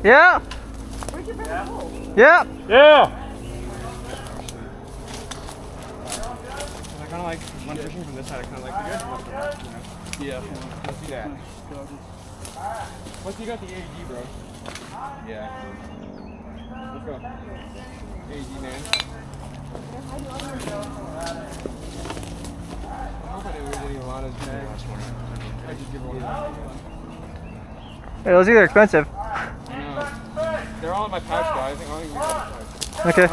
Yeah. Where'd your brother go? Yeah. Yeah. I kind of like when fishing from this side. I kind of like the good. Yeah. Let's do that. Once you got the AEG, bro. Yeah. Let's go. AEG, man. I hope I didn't lose any Alana's last morning. I just give her one. Hey, those are expensive. No. They're all in my pouch, guys. I think we got the pouch. Okay.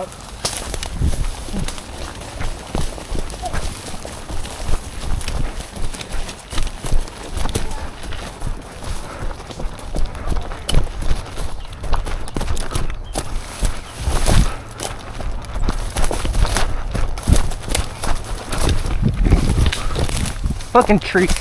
Fucking trees.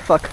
Fuck.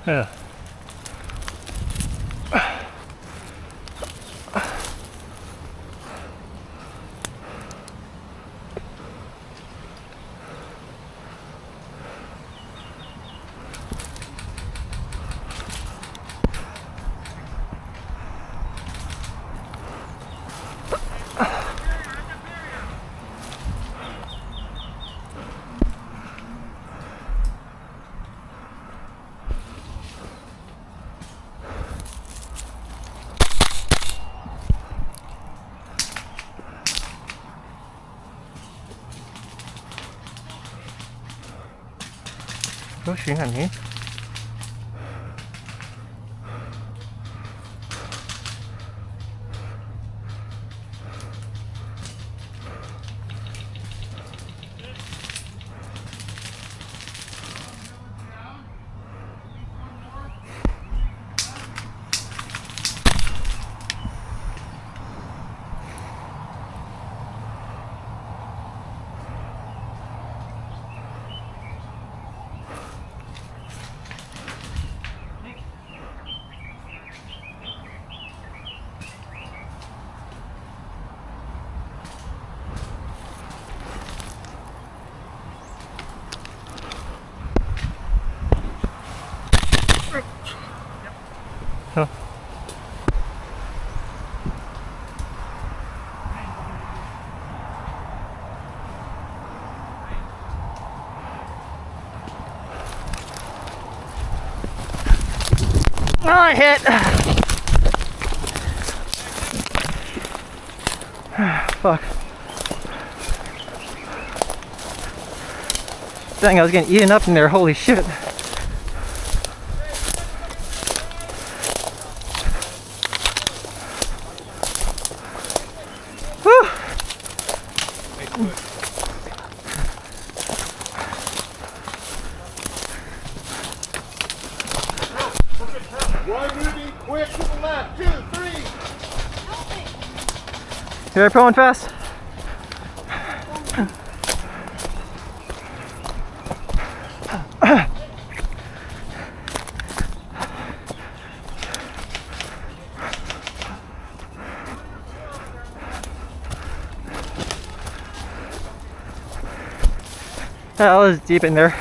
Yeah. 조심 아니? Huh. Oh, I hit. Fuck. Dang, I was getting eaten up in there. Holy shit. Whew. One movie, quick to the left, 2, 3. You're pulling fast? That was deep in there.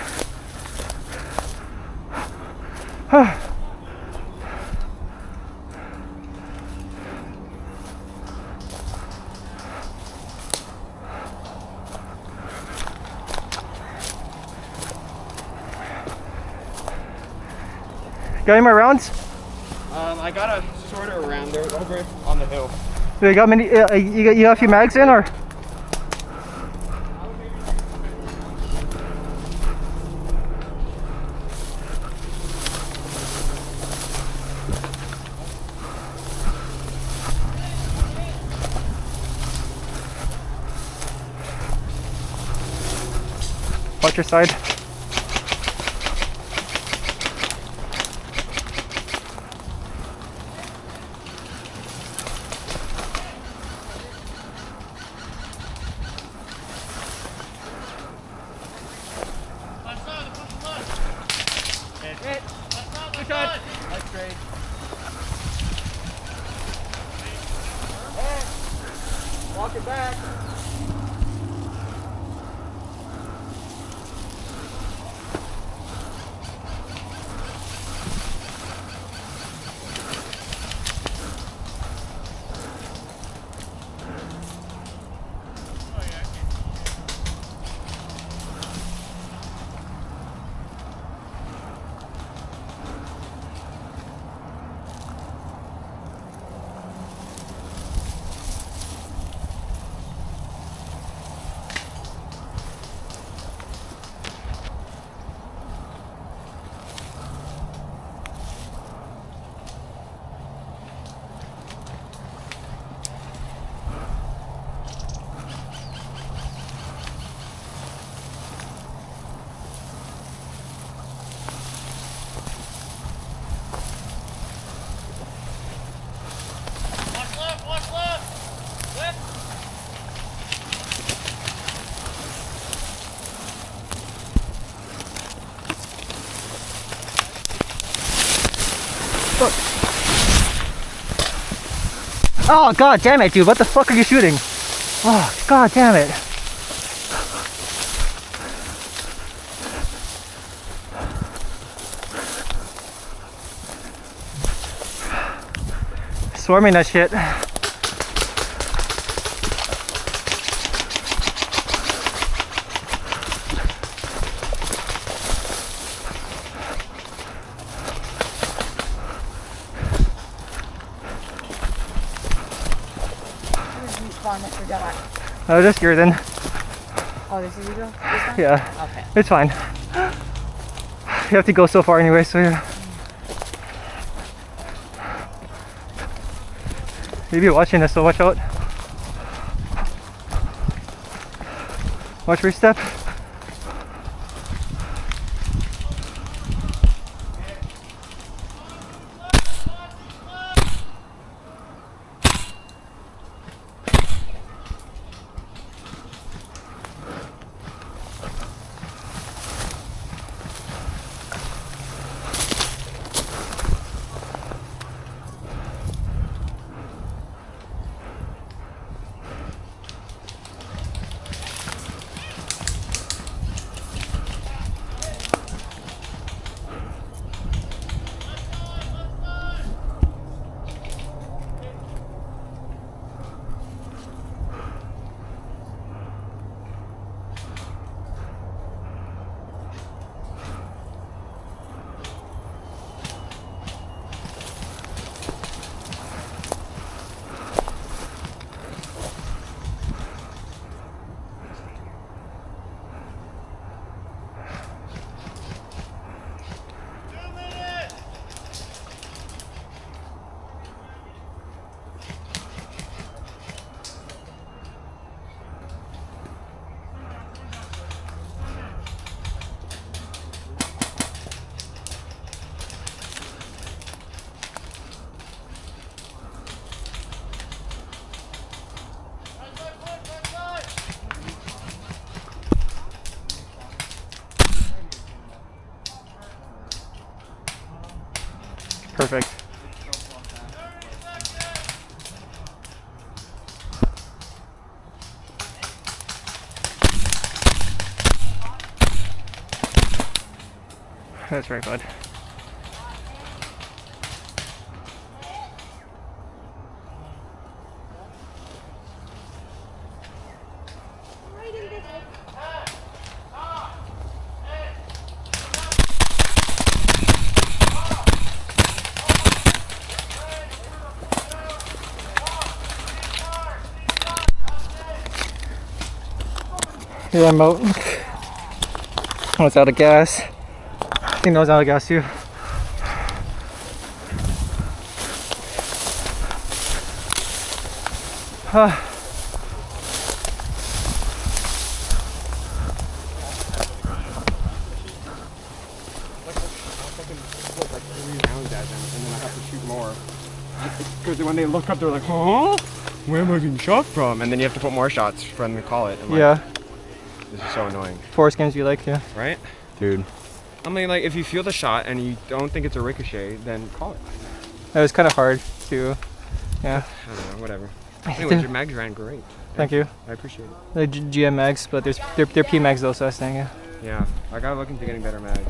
Got any more rounds? I got a sort of around there over on the hill. You got many? You got a few mags in, or? Watch your side. Walk it back. Oh, god damn it, dude. What the fuck are you shooting? Oh, god damn it. Swarming that shit. Mr. Dillon. Oh, just here then. Oh, this is you go? This one? Yeah. Okay. It's fine. You have to go so far anyway, so yeah. Maybe you're watching this, so watch out. Watch your step. Perfect. That's right, bud. Yeah, I'm out. Oh, it's out of gas. I think that was out of gas too. Like 3 rounds at them, and then I have to shoot more. Because when they look up, they're like, huh? Where am I being shot from? And then you have to put more shots for them to call it. And like, Yeah, this is so annoying. force games you like, yeah. Right? Dude. I mean, like, if you feel the shot and you don't think it's a ricochet, then call it. It was kind of hard to, yeah. I don't know, whatever. Anyways, your mags ran great. Thank you. I appreciate it. The GM mags, but they're P mags though, so I was saying, yeah. Yeah, I gotta look into getting better mags.